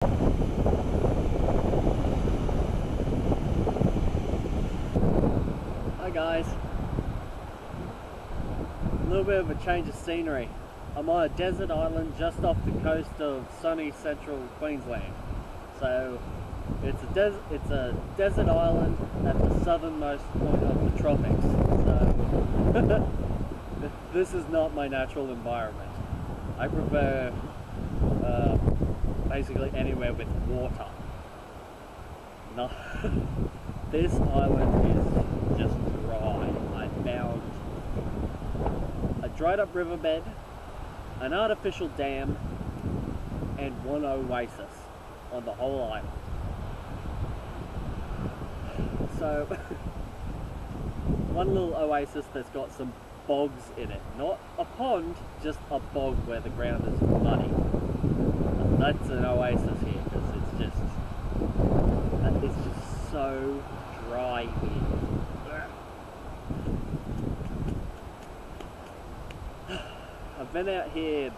Hi guys, a little bit of a change of scenery. I'm on a desert island just off the coast of sunny central Queensland. So it's a desert island at the southernmost point of the tropics. So this is not my natural environment. I prefer basically anywhere with water. No, this island is just dry. I found a dried up riverbed, an artificial dam, and one oasis on the whole island. So, one little oasis that's got some bogs in it. Not a pond, just a bog where the ground is muddy. That's an oasis here, because it's just so dry here. I've been out here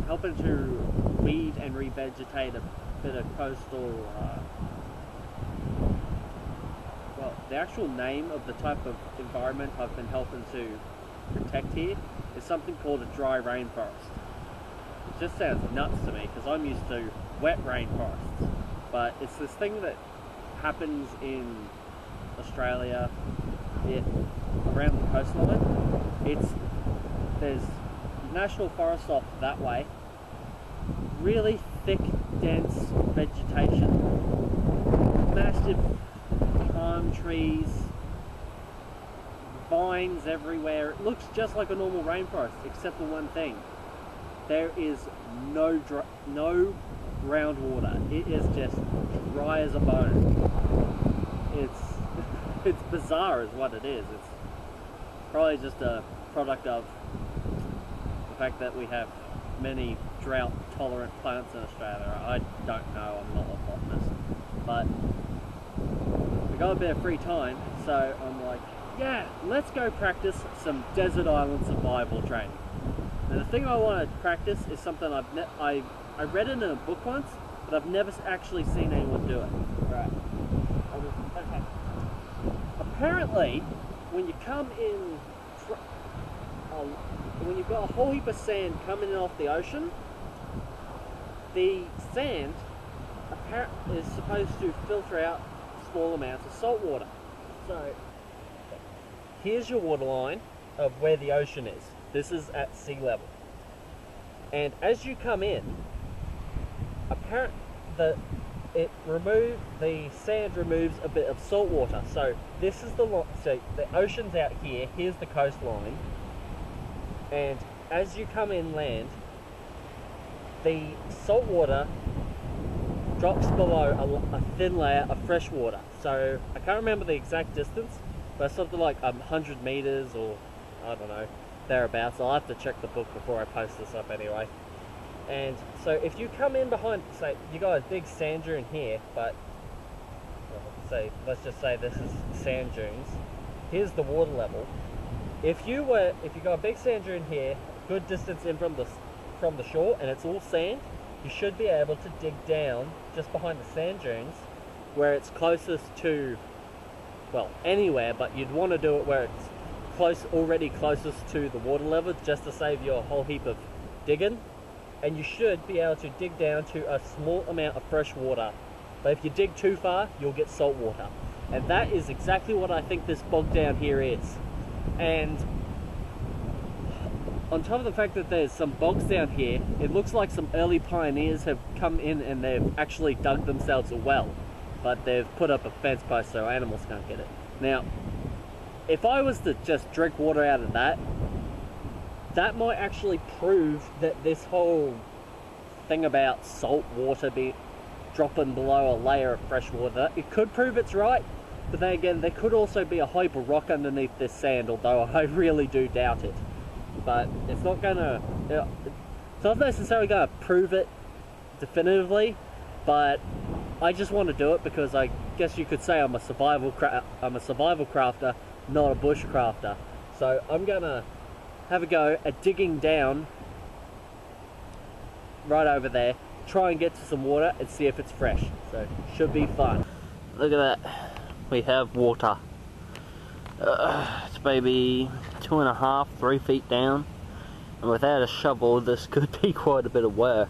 helping to weed and revegetate a bit of coastal, well, the actual name of the type of environment I've been helping to protect here is something called a dry rainforest. It just sounds nuts to me because I'm used to wet rainforests, but it's this thing that happens in Australia, around the coastline. There's national forests off that way, really thick, dense vegetation, massive palm trees, vines everywhere. It looks just like a normal rainforest, except for one thing: there is no groundwater. It is just dry as a bone. It's bizarre, is what it is. It's probably just a product of the fact that we have many drought-tolerant plants in Australia. I don't know. I'm not a botanist, but we got a bit of free time, so I'm like, yeah, let's go practice some desert island survival training. Now, the thing I want to practice is something I read it in a book once, but I've never actually seen anyone do it. Right. Okay. Apparently, when you come in, when you've got a whole heap of sand coming in off the ocean, the sand is supposed to filter out small amounts of salt water. So, here's your water line of where the ocean is. This is at sea level. And as you come in, the sand removes a bit of salt water. So this is so the ocean's out here. Here's the coastline, and as you come inland, the salt water drops below a thin layer of fresh water. So I can't remember the exact distance, but something like 100 meters, or I don't know, thereabouts. I'll have to check the book before I post this up anyway. And so if you come in behind, say you got a big sand dune here, but let's just say this is sand dunes. Here's the water level. If you got a big sand dune here, a good distance in from the shore, and it's all sand, you should be able to dig down just behind the sand dunes, where it's closest to, well, anywhere, but you'd want to do it where it's already closest to the water level, just to save you a whole heap of digging. And you should be able to dig down to a small amount of fresh water. But if you dig too far, you'll get salt water. And that is exactly what I think this bog down here is. And on top of the fact that there's some bogs down here, it looks like some early pioneers have come in and they've actually dug themselves a well. But they've put up a fence post so animals can't get it. Now, if I was to just drink water out of that might actually prove that this whole thing about salt water dropping below a layer of fresh water, it could prove it's right, but then again, there could also be a heap of rock underneath this sand, although I really do doubt it. But it's not necessarily gonna prove it definitively, but I just want to do it because I guess you could say I'm a survival crafter, not a bushcrafter. So I'm gonna have a go at digging down right over there try and get to some water and see if it's fresh. So should be fun. Look at that. We have water. It's maybe 2.5, 3 feet down. And without a shovel, this could be quite a bit of work.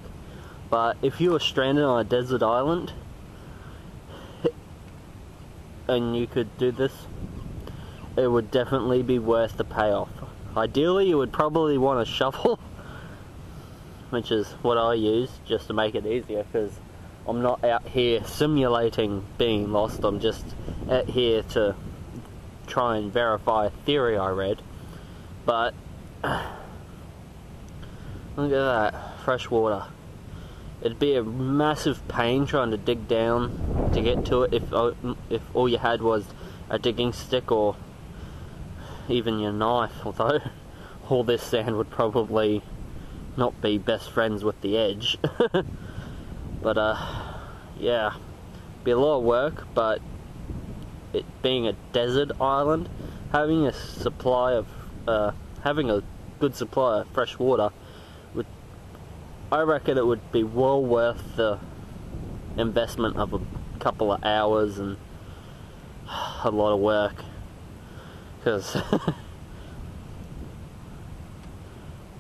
But if you were stranded on a desert island and you could do this, it would definitely be worth the payoff. Ideally, you would probably want a shovel, which is what I use just to make it easier, because I'm not out here simulating being lost. I'm just out here to try and verify a theory I read. But look at that, fresh water. It'd be a massive pain trying to dig down to get to it if all you had was a digging stick or even your knife, although all this sand would probably not be best friends with the edge. But yeah, be a lot of work, but it being a desert island, having a good supply of fresh water, I reckon it would be well worth the investment of a couple of hours and a lot of work, because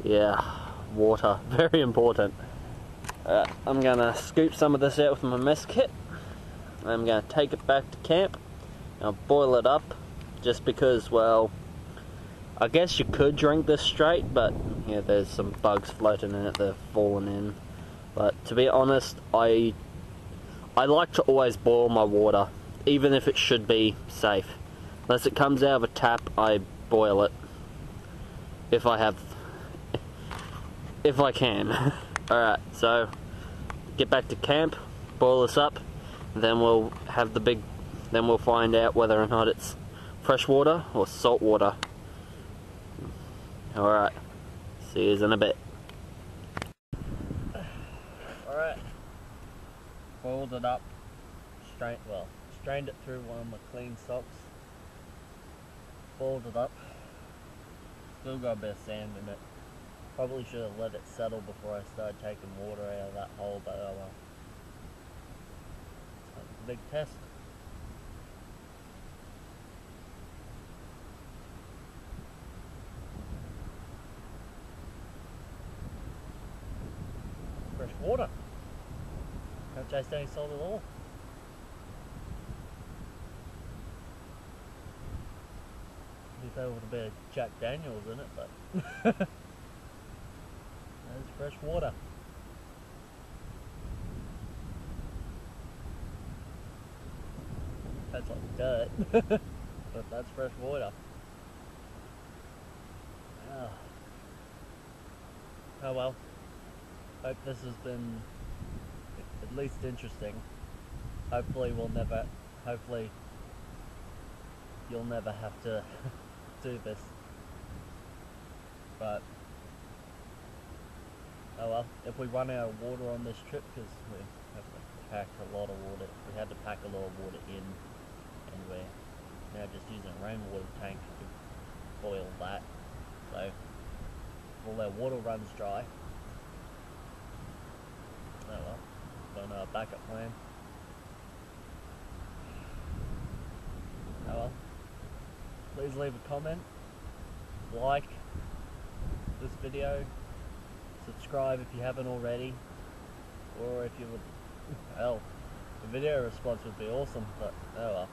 yeah, water, very important. I'm gonna scoop some of this out with my mess kit. I'm gonna take it back to camp. I'll boil it up, just because, well, I guess you could drink this straight, but yeah, there's some bugs floating in it that have fallen in. But to be honest, I like to always boil my water, even if it should be safe. Unless it comes out of a tap, I boil it. If I can. Alright, so get back to camp, boil this up, and then we'll find out whether or not it's fresh water or salt water. Alright, see you in a bit. Alright, boiled it up, strained it through one of my clean socks, boiled it up, still got a bit of sand in it. Probably should have let it settle before I started taking water out of that hole, but oh well. It's a big test. Fresh water. Can't taste any salt at all. If there would have been Jack Daniels in it, but there's fresh water. That's like dirt, but that's fresh water. Oh well. Hope this has been at least interesting. Hopefully you'll never have to do this. But oh well, if we run out of water on this trip, because we have to pack a lot of water, we had to pack a lot of water in, and we're now just using a rainwater tank to boil that. So if all our water runs dry, oh well, got a backup plan. Oh well, please leave a comment, like this video, subscribe if you haven't already, or if you would, well, the video response would be awesome, but oh well.